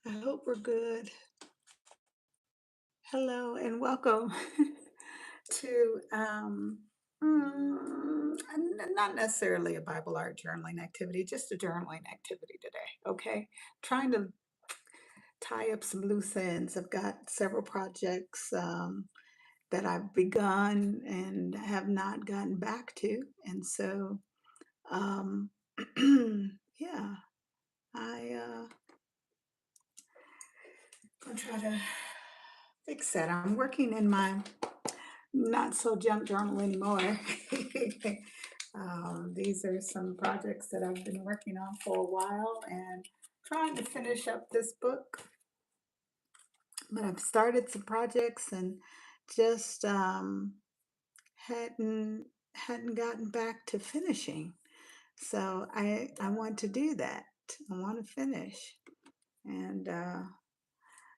I hope we're good. Hello and welcome to not necessarily a Bible art journaling activity, just a journaling activity today. Okay, trying to tie up some loose ends. I've got several projects that I've begun and have not gotten back to, and so um, yeah, I'll try to fix that. I'm working in my not so junk journal anymore. These are some projects that I've been working on for a while and trying to finish up this book. But I've started some projects and just hadn't hadn't gotten back to finishing. So I want to do that. I want to finish. And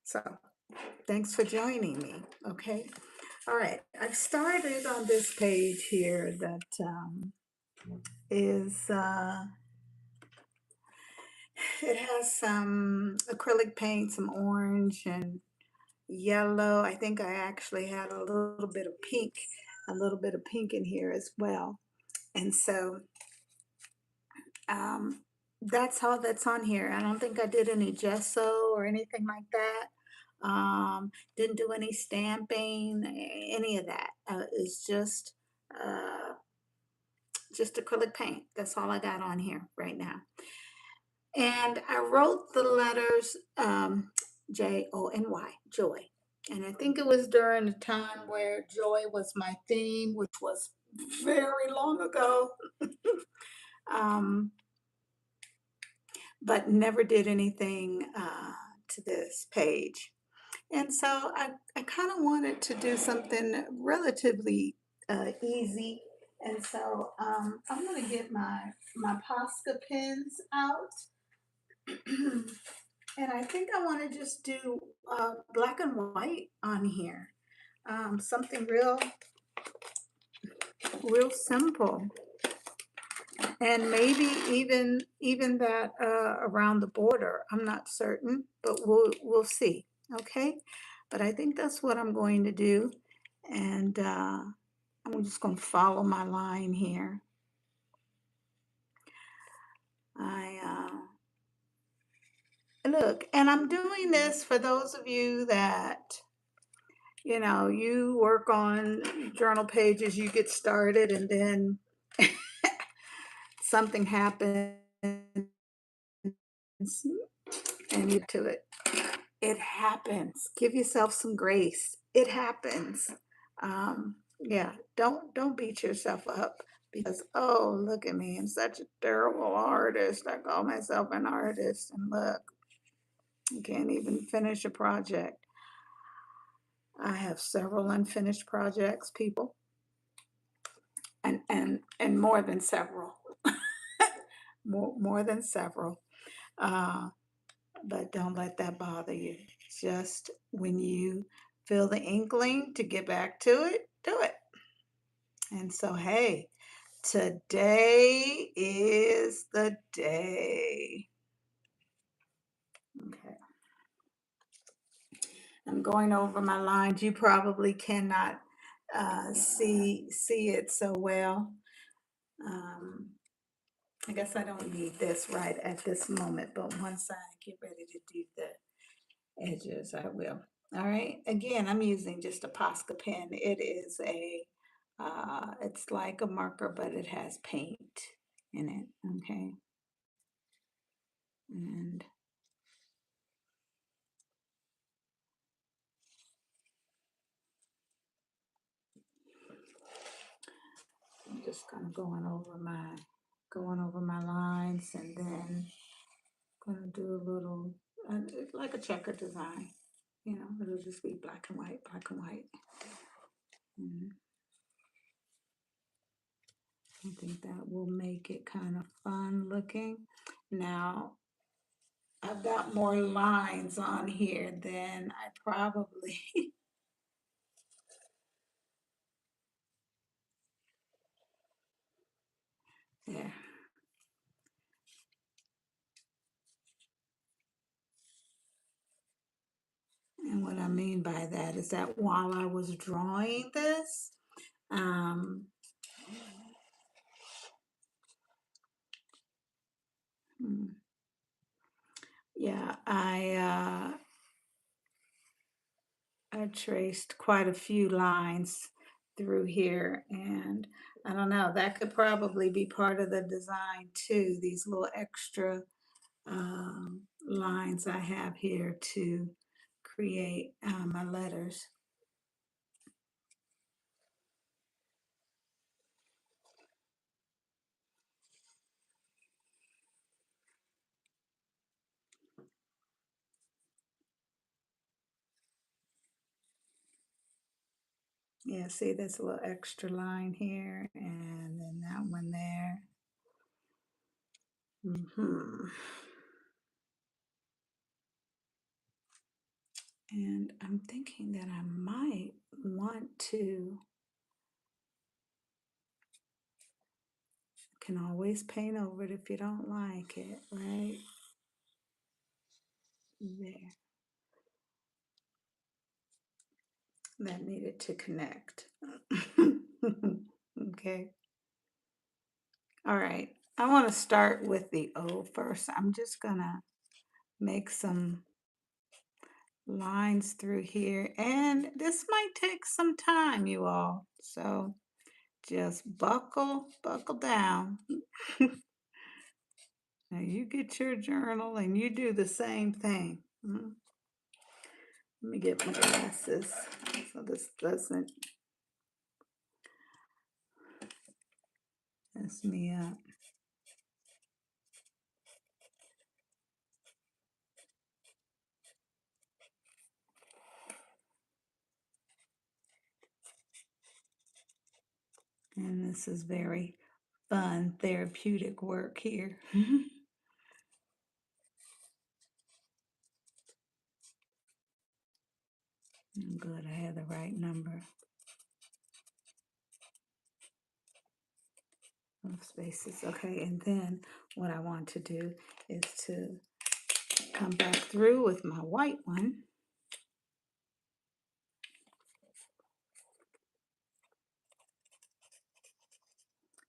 so thanks for joining me. Okay. All right. I've started on this page here that is it has some acrylic paint, some orange and yellow. I think I actually had a little bit of pink in here as well. And so um, that's all that's on here. I don't think I did any gesso or anything like that. Didn't do any stamping, any of that. It's just acrylic paint. That's all I got on here right now. And I wrote the letters Joy, joy. And I think it was during a time where joy was my theme, which was very long ago, um, but never did anything to this page. And so I kind of wanted to do something relatively easy. And so I'm going to get my Posca pens out. And I think I want to just do black and white on here. Something real simple. And maybe even that around the border. I'm not certain, but we'll see. Okay. But I think that's what I'm going to do. And I'm just going to follow my line here. I look, and I'm doing this for those of you that you work on journal pages, you get started, and then something happens and you to it. It happens. Give yourself some grace. It happens. Yeah, don't beat yourself up because oh look at me, I'm such a terrible artist. I call myself an artist, and look, I can't even finish a project. I have several unfinished projects, people, and more than several, more than several. Uh, but don't let that bother you. Just when you feel the inkling to get back to it, do it. And so, hey, today is the day. Okay. I'm going over my lines. You probably cannot see it so well. Um, I guess I don't need this right at this moment, but once I get ready to do the edges, I will. All right. Again, I'm using just a Posca pen. It's like a marker, but it has paint in it. Okay. And I'm just kind of going over my lines, and then gonna do a little, like a checker design. It'll just be black and white, black and white. And I think that will make it kind of fun looking. Now, I've got more lines on here than I probably, yeah. mean by that is that while I was drawing this, um, hmm, yeah, I traced quite a few lines through here, and I don't know, that could probably be part of the design too, these little extra lines I have here to create my letters. Yeah, see, there's a little extra line here, and then that one there. Hmm. And I'm thinking that I might want to, can always paint over it if you don't like it, right? There. That needed to connect. Okay. All right. I want to start with the O first. I'm just gonna make some lines through here, and this might take some time, you all. So just buckle down. Now you get your journal and you do the same thing. Let me get my glasses so this doesn't mess me up. And this is very fun, therapeutic work here. I'm good, I have the right number of spaces. Okay, and then what I want to do is to come back through with my white one.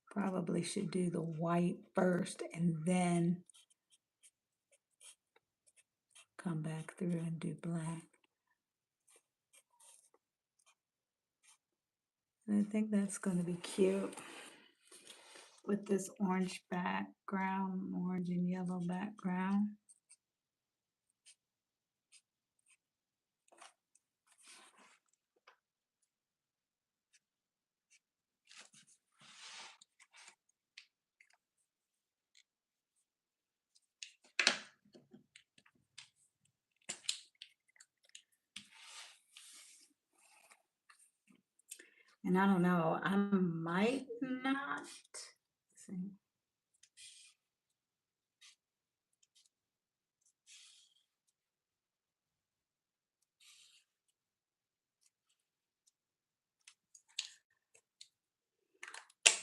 Probably should do the white first and then come back through and do black. And I think that's going to be cute with this orange background, orange and yellow background. And I don't know, I might not. See.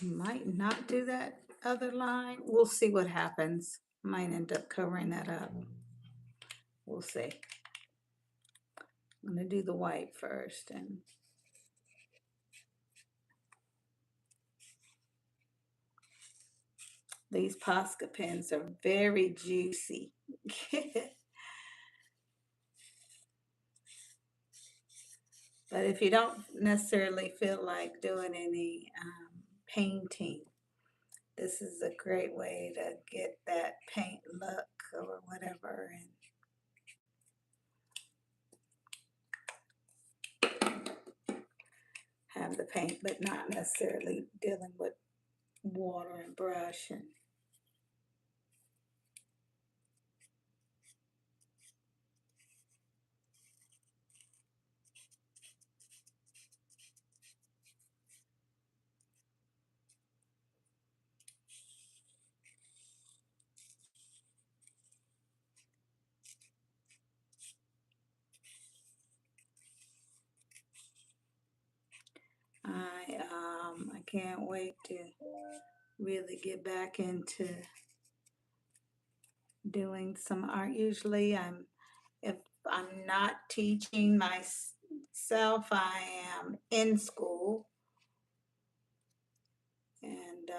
Might not do that other line. We'll see what happens. Might end up covering that up. We'll see. I'm going to do the white first. And these Posca pens are very juicy. But if you don't necessarily feel like doing any painting, this is a great way to get that paint look or whatever. And have the paint, but not necessarily dealing with water and brush. And I can't wait to really get back into doing some art. Usually if I'm not teaching myself. I am in school and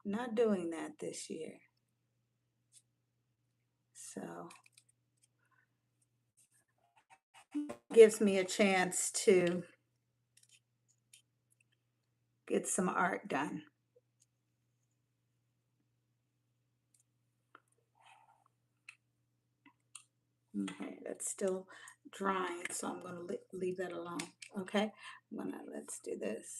not doing that this year. So gives me a chance to get some art done. Okay, that's still drying, so I'm going to leave that alone. Okay, let's do this.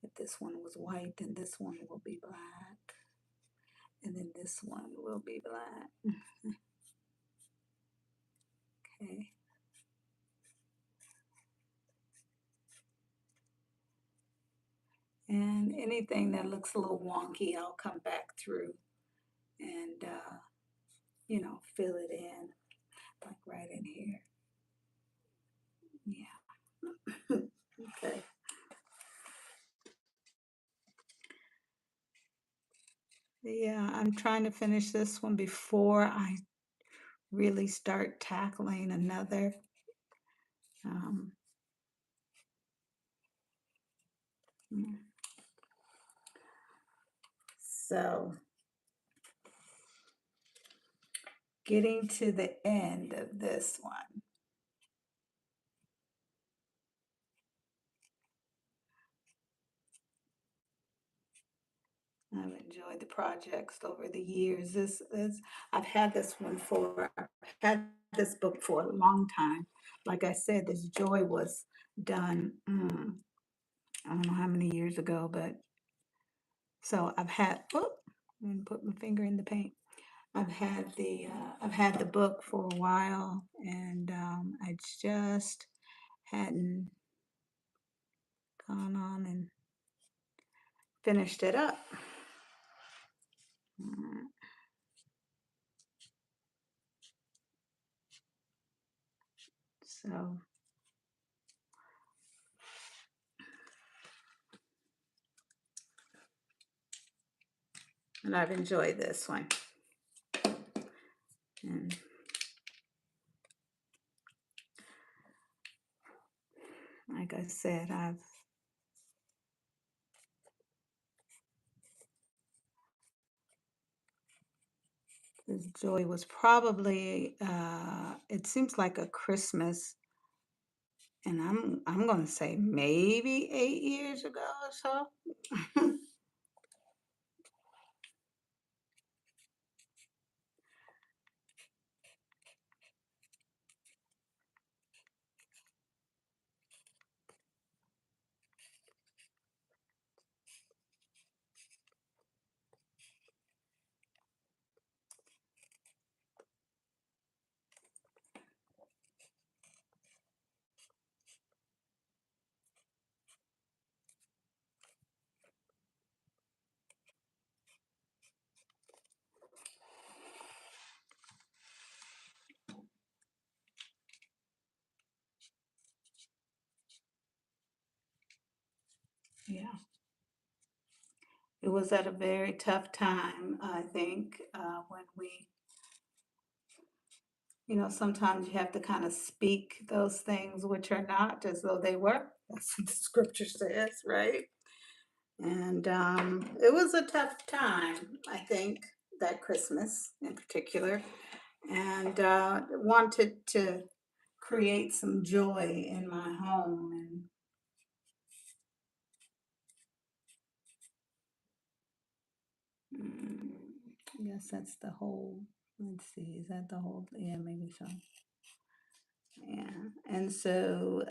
If this one was white, then this one will be black, and then this one will be black. Okay. And anything that looks a little wonky, I'll come back through and, fill it in, like right in here. Yeah. Okay. Yeah, I'm trying to finish this one before I really start tackling another. Um, mm. So, getting to the end of this one. I've enjoyed the projects over the years. I've had I've had this book for a long time. Like I said, this Joy was done, I don't know how many years ago, but so and put my finger in the paint. I've had the book for a while, and I just hadn't gone on and finished it up. Mm, So, and I've enjoyed this one. And like I said, this Joy was probably it seems like a Christmas, and I'm gonna say maybe 8 years ago or so. Yeah, it was at a very tough time, I think, when sometimes you have to kind of speak those things which are not as though they were. That's what the scripture says, right? And it was a tough time, I think, that Christmas in particular, and wanted to create some joy in my home. And mm, I guess that's the whole, let's see, is that the whole? Yeah, maybe so. Yeah. And so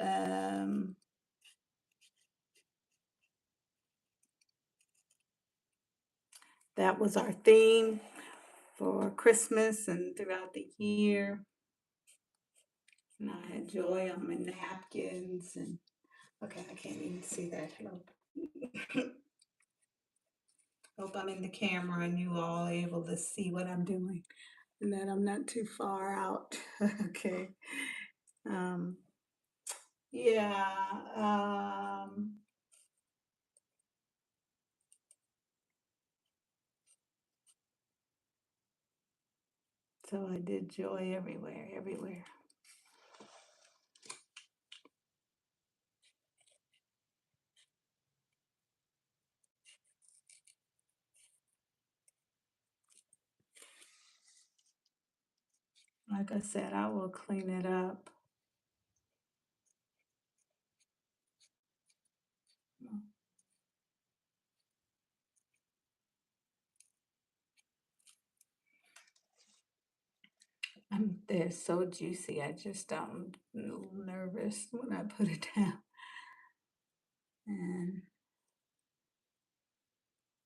that was our theme for Christmas and throughout the year. And I had joy on my napkins and okay, I can't even see that. Hello. Hope I'm in the camera and you all able to see what I'm doing and that I'm not too far out. Okay. Um, yeah. So I did joy everywhere, everywhere. Like I said, I will clean it up. They're so juicy. I just I'm a little nervous when I put it down. And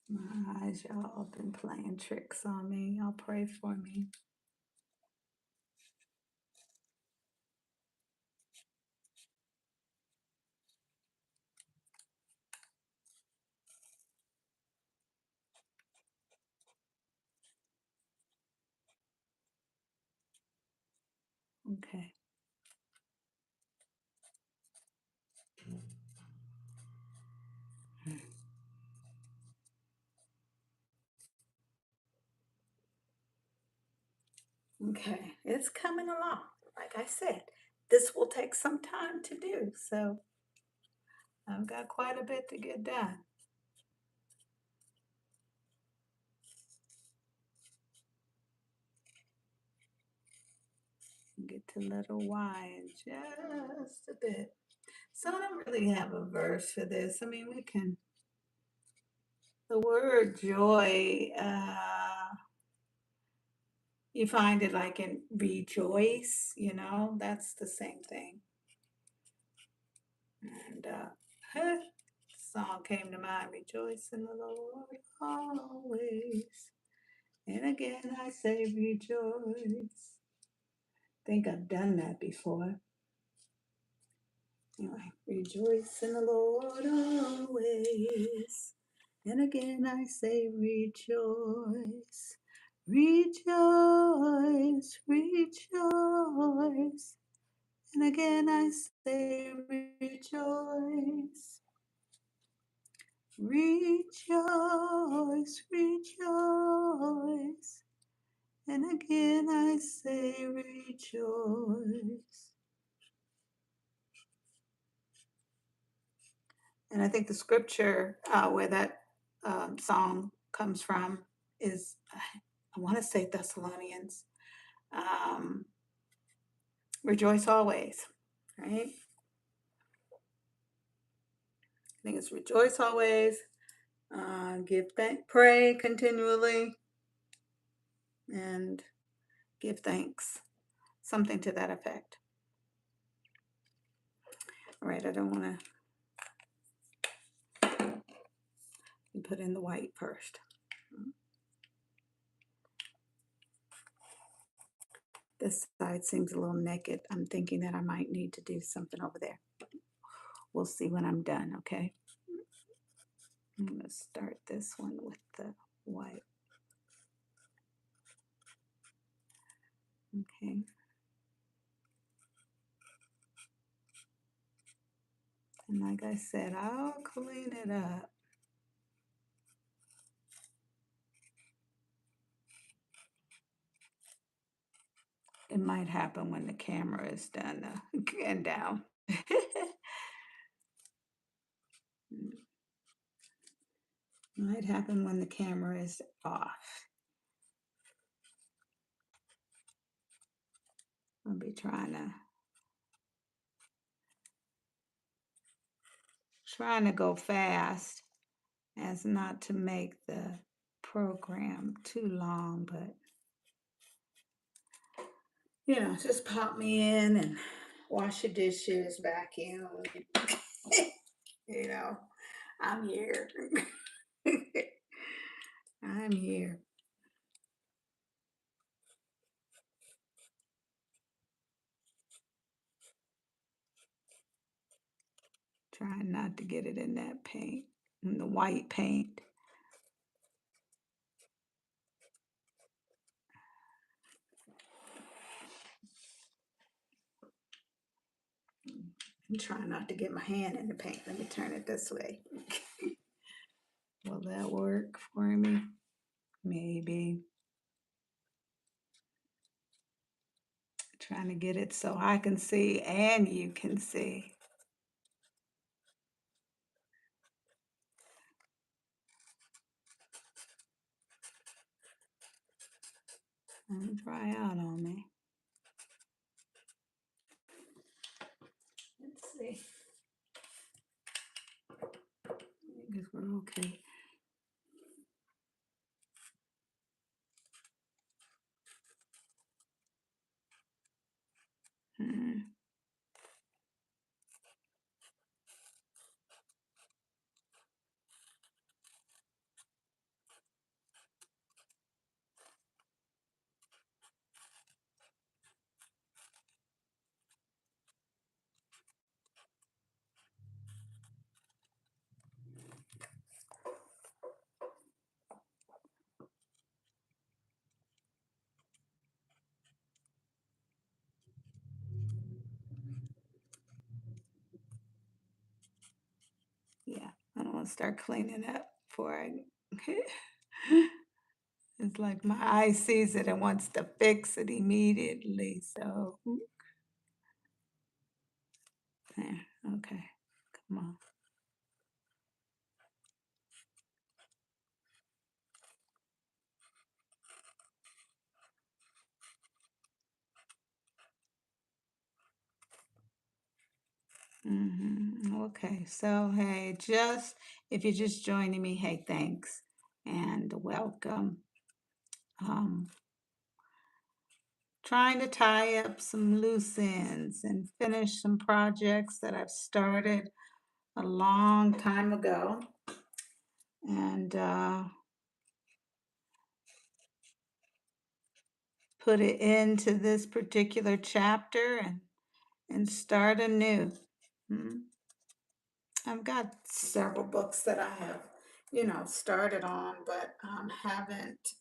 my eyes, y'all have been playing tricks on me. Y'all pray for me. Okay. Okay. It's coming along. Like I said, this will take some time to do. So I've got quite a bit to get done. Get to letter Y in just a bit. So I don't really have a verse for this. I mean, we can, the word joy, you find it like in rejoice, that's the same thing. And song came to mind, rejoice in the Lord always. And again I say rejoice. Think I've done that before. Anyway, rejoice in the Lord always. And again I say rejoice. Rejoice, rejoice. And again I say rejoice. Rejoice, rejoice. And again I say rejoice. And I think the scripture where that song comes from is, I want to say Thessalonians. Um, Rejoice always, right? I think it's rejoice always. Pray continually, and give thanks. Something to that effect. All right, I don't want to put in the white first. This side seems a little naked. I'm thinking that I might need to do something over there. We'll see when I'm done, okay? I'm going to start this one with the white. Okay. And like I said, I'll clean it up. It might happen when the camera is done and down. Might happen when the camera is off. I'll be trying to go fast as not to make the program too long, but just pop me in and wash your dishes, vacuum. you know, I'm here. I'm here. Trying not to get it in that paint, in the white paint. I'm trying not to get my hand in the paint. Let me turn it this way. Will that work for me? Maybe. Trying to get it so I can see and you can see. Dry out on me. Let's see. I guess we're okay. Hmm. Yeah, I don't want to start cleaning up before I. It's like my eye sees it and wants to fix it immediately. So, there, okay, come on. Okay, so hey, just if you're just joining me, hey, thanks and welcome. Um, Trying to tie up some loose ends and finish some projects that I've started a long time ago, and put it into this particular chapter and start anew. Mm. I've got several books that I have, started on, but haven't.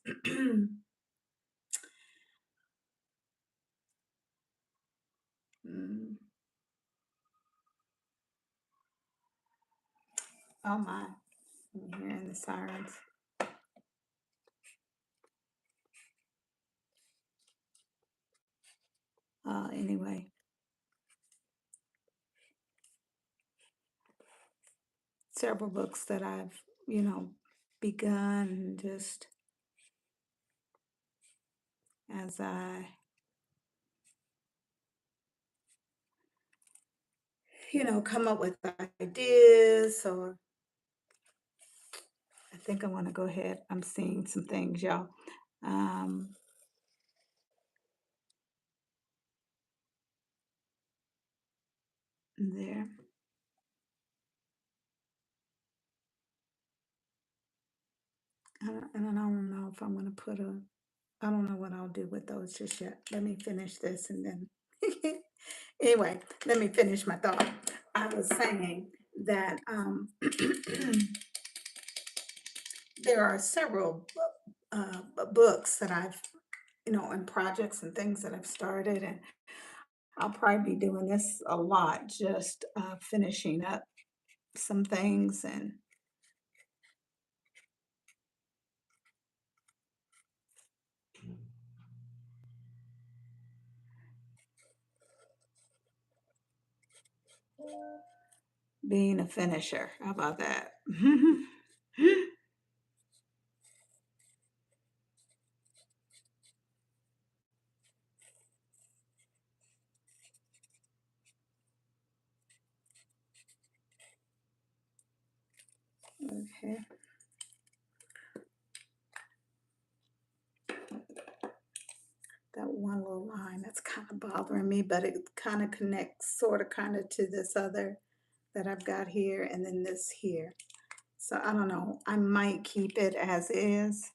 Mm, oh my, I'm hearing the sirens. Anyway, several books that I've, begun just as I, come up with ideas, or I think I want to go ahead. I'm seeing some things, y'all. Um, there. And I don't know if I'm going to put I don't know what I'll do with those just yet. Let me finish this and then. Anyway, let me finish my thought. I was saying that there are several books that I've, and projects and things that I've started, and I'll probably be doing this a lot, just finishing up some things and being a finisher. How about that? Okay. That one little line that's kind of bothering me, but it kind of connects sort of kind of to this other that I've got here and then this here. So I don't know. I might keep it as is.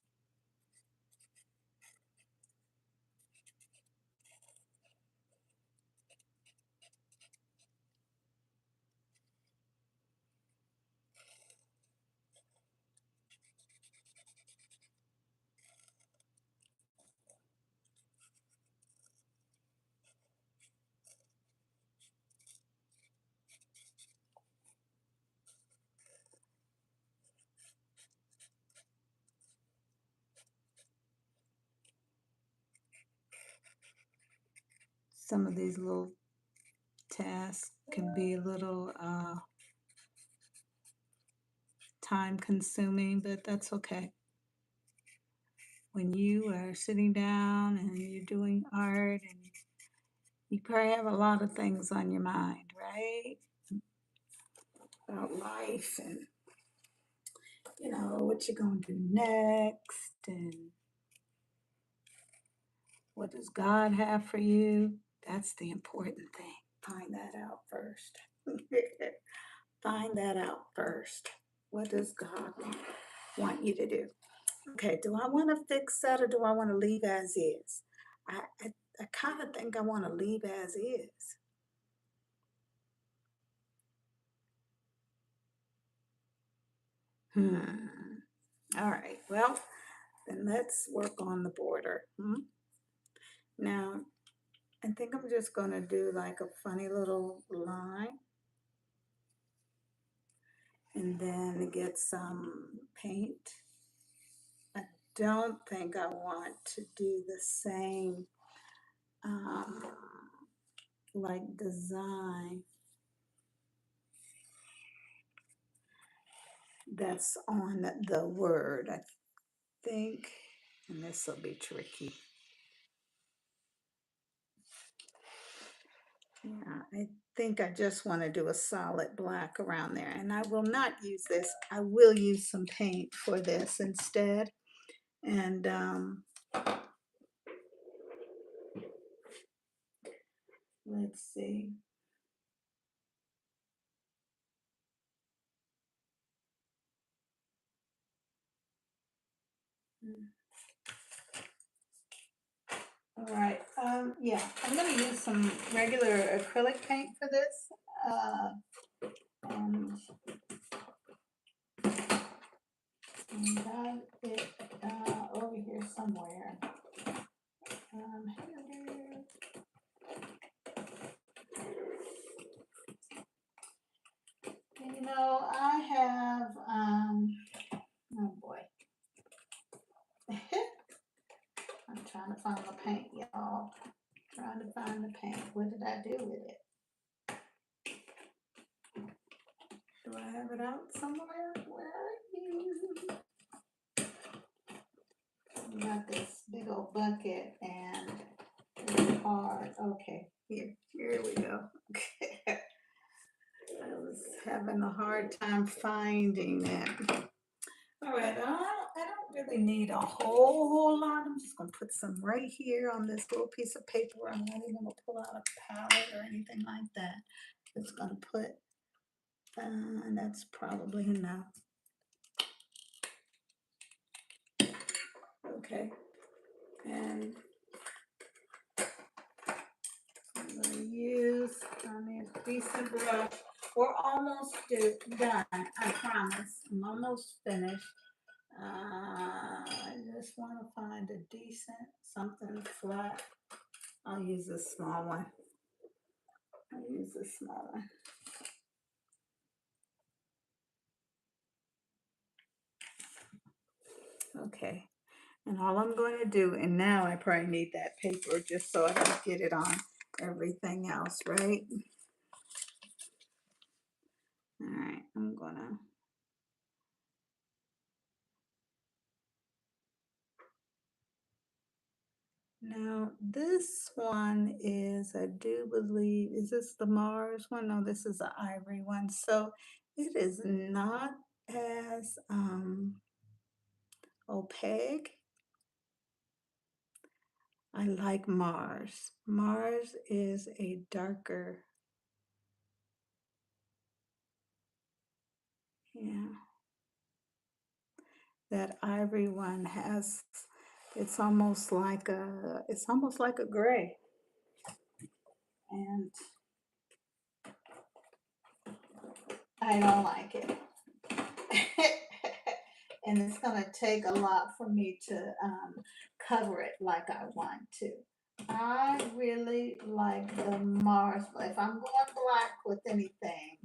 some of these little tasks can be a little time consuming, but that's okay. When you are sitting down and you're doing art, and you probably have a lot of things on your mind, right? About life and, what you're going to do next and what does God have for you? That's the important thing. Find that out first. Find that out first. What does God want you to do? Okay, do I want to fix that or do I want to leave as is? I kind of think I want to leave as is. All right, well, then let's work on the border. Now, I think I'm just going to do like a funny little line and then get some paint. I don't think I want to do the same um, like design that's on the word. I think, and this will be tricky. Yeah, I think I just want to do a solid black around there, and I will not use this. I will use some paint for this instead. And let's see. All right. Yeah, I'm going to use some regular acrylic paint for this. And got it over here somewhere. Here. I have, oh boy. I'm trying to find the paint, y'all. Trying to find the paint. What did I do with it? Do I have it out somewhere? Where are you? I got this big old bucket and it's hard. Okay, here we go. Okay. I was having a hard time finding it. All right, I don't really need a whole lot. I'm just gonna put some right here on this little piece of paper. I'm not even gonna pull out a palette or anything like that. Just gonna put, and that's probably enough. Okay, and I'm gonna use, a decent brush. We're almost done, I promise. I'm almost finished. I just want to find a decent, something flat. I'll use this small one. I'll use this small one. Okay. And all I'm going to do, and now I probably need that paper just so I can get it on everything else, right? All right, I'm gonna. Now, this one is, I do believe, is this the Mars one? No, this is the Ivory one. So it is not as opaque. I like Mars. Mars is a darker, yeah. That Ivory one has, it's almost like a gray. And I don't like it. And it's gonna take a lot for me to cover it like I want to. I really like the Mars. If I'm going black with anything,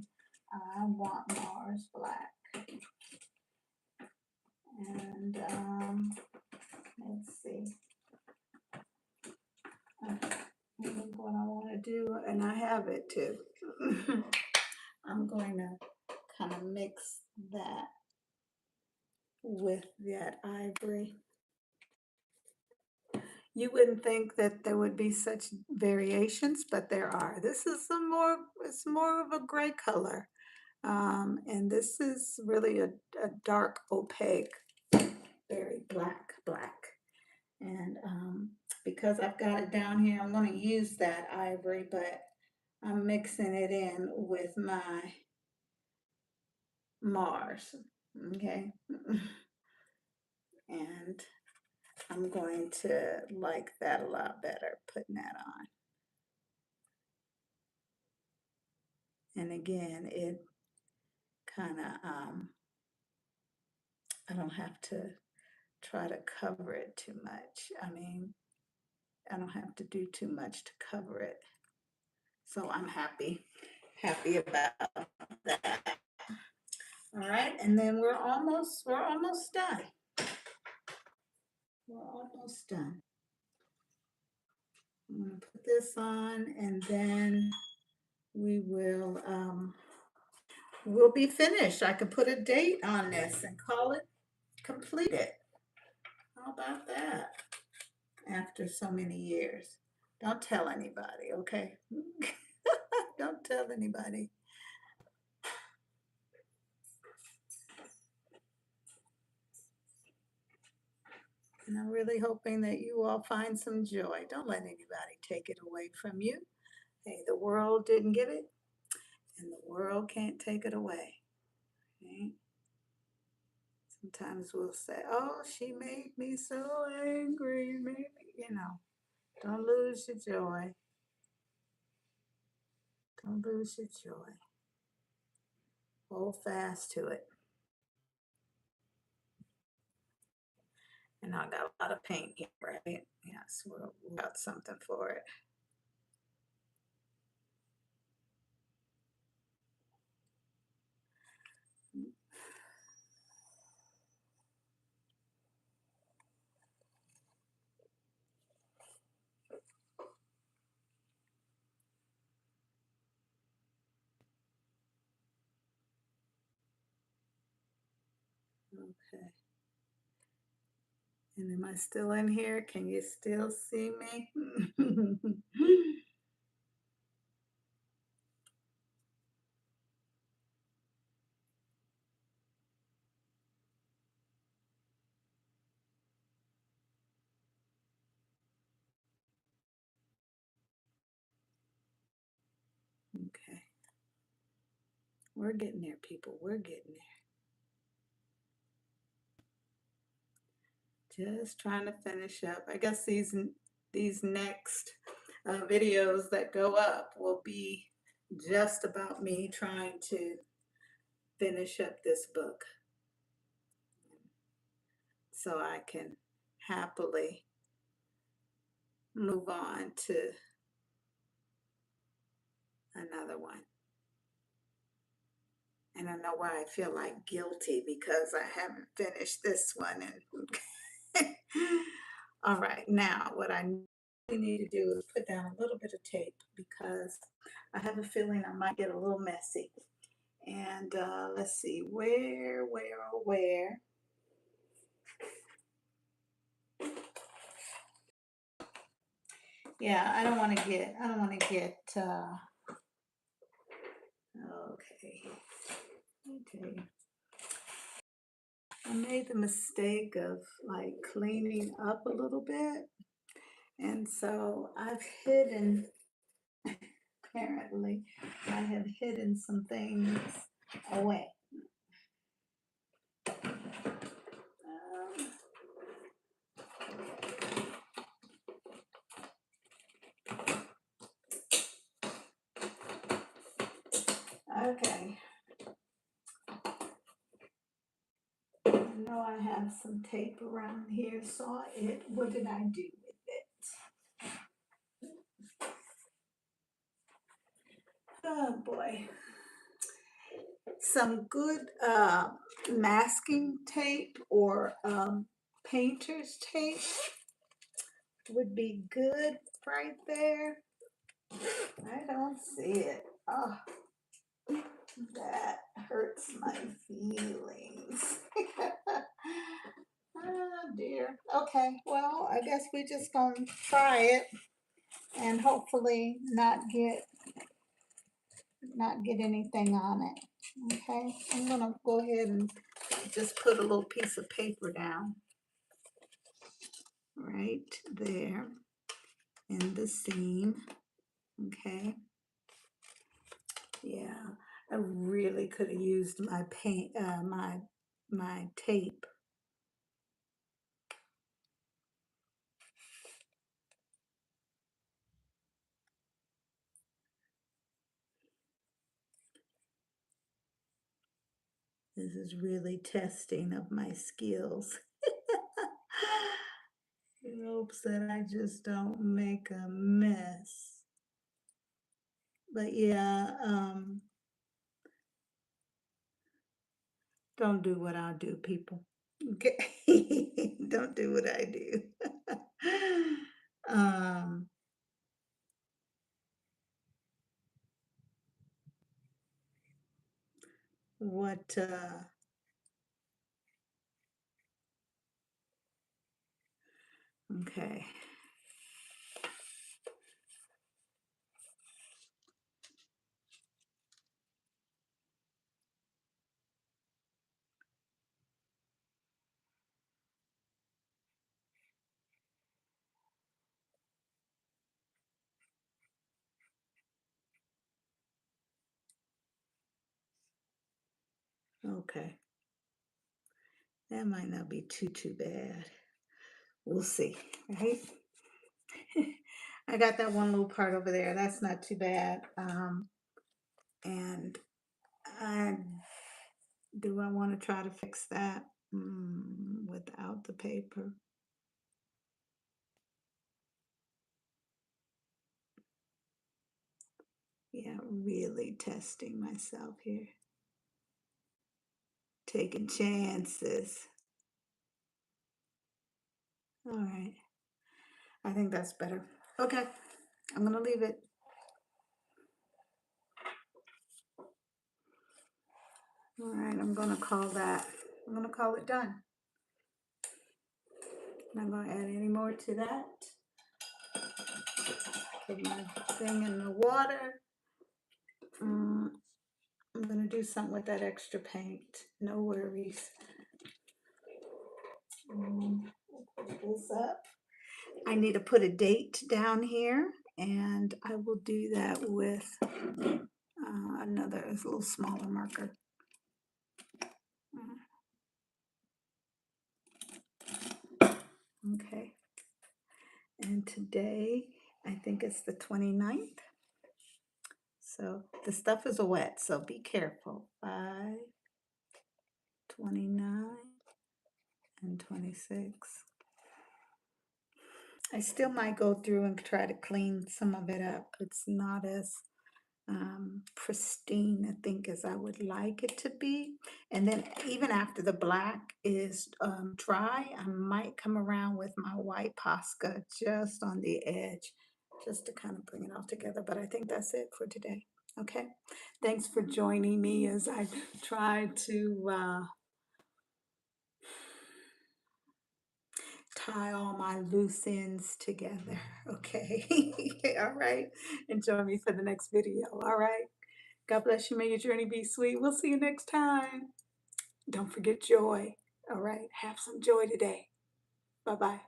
I want Mars black. And let's see. I think what I want to do, and I have it too. I'm going to kind of mix that with that ivory. You wouldn't think that there would be such variations, but there are. This is it's more of a gray color. And this is really a dark opaque, very black. And because I've got it down here, I'm going to use that ivory, but I'm mixing it in with my Mars, okay? And I'm going to like that a lot better, putting that on. And again, it kind of, I don't have to try to cover it too much. I mean, I don't have to do too much to cover it. So I'm happy about that. All right, and then we're almost done. We're almost done. I'm gonna put this on and then we will we'll be finished. I could put a date on this and call it completed. How about that? After so many years. Don't tell anybody, okay? Don't tell anybody. And I'm really hoping that you all find some joy. Don't let anybody take it away from you. Hey, the world didn't give it, and the world can't take it away. Okay? Sometimes we'll say, oh, she made me so angry. Maybe, don't lose your joy. Don't lose your joy. Hold fast to it. And I got a lot of paint here, right? Yes, we'll got something for it. Okay. And am I still in here? Can you still see me? Okay. We're getting there, people. We're getting there. Just trying to finish up. I guess these next videos that go up will be just about me trying to finish up this book so I can happily move on to another one. And I know why I feel like guilty because I haven't finished this one. And all right, now what I really need to do is put down a little bit of tape because I have a feeling I might get a little messy. And let's see, where? Yeah, I don't want to get, okay. Okay. I made the mistake of like cleaning up a little bit. And so I've hidden, apparently, I have hidden some things away. Um, okay. I know I have some tape around here. Saw it. What did I do with it? Oh boy. Some good masking tape or painter's tape would be good right there. see it. Oh, that hurts my feelings. Oh dear. Okay, well, I guess we just gonna try it and hopefully not get anything on it. Okay, I'm gonna go ahead and just put a little piece of paper down right there in the seam. Okay, yeah, I really could have used my paint, my tape. This is really testing of my skills. In hopes that I just don't make a mess. But yeah, don't do what I do, people. Okay, don't do what I do. um, what? Okay, okay. That might not be too bad. We'll see, right? I got that one little part over there. That's not too bad. And I do I want to try to fix that without the paper? Yeah, really testing myself here. Taking chances. All right. I think that's better. Okay. I'm going to leave it. All right. I'm going to call that. I'm going to call it done. Not going to add any more to that. Put my thing in the water. I'm going to do something with that extra paint. No worries. Put this up. I need to put a date down here, and I will do that with another a little smaller marker. Okay. And today, I think it's the 29th. So the stuff is wet, so be careful. 5, 29, and 26. I still might go through and try to clean some of it up. It's not as pristine, I think, as I would like it to be. And then even after the black is dry, I might come around with my white Posca just on the edge, just to kind of bring it all together. But I think that's it for today. Okay. Thanks for joining me as I try to tie all my loose ends together. Okay. All right. And join me for the next video. All right. God bless you. May your journey be sweet. We'll see you next time. Don't forget joy. All right. Have some joy today. Bye bye.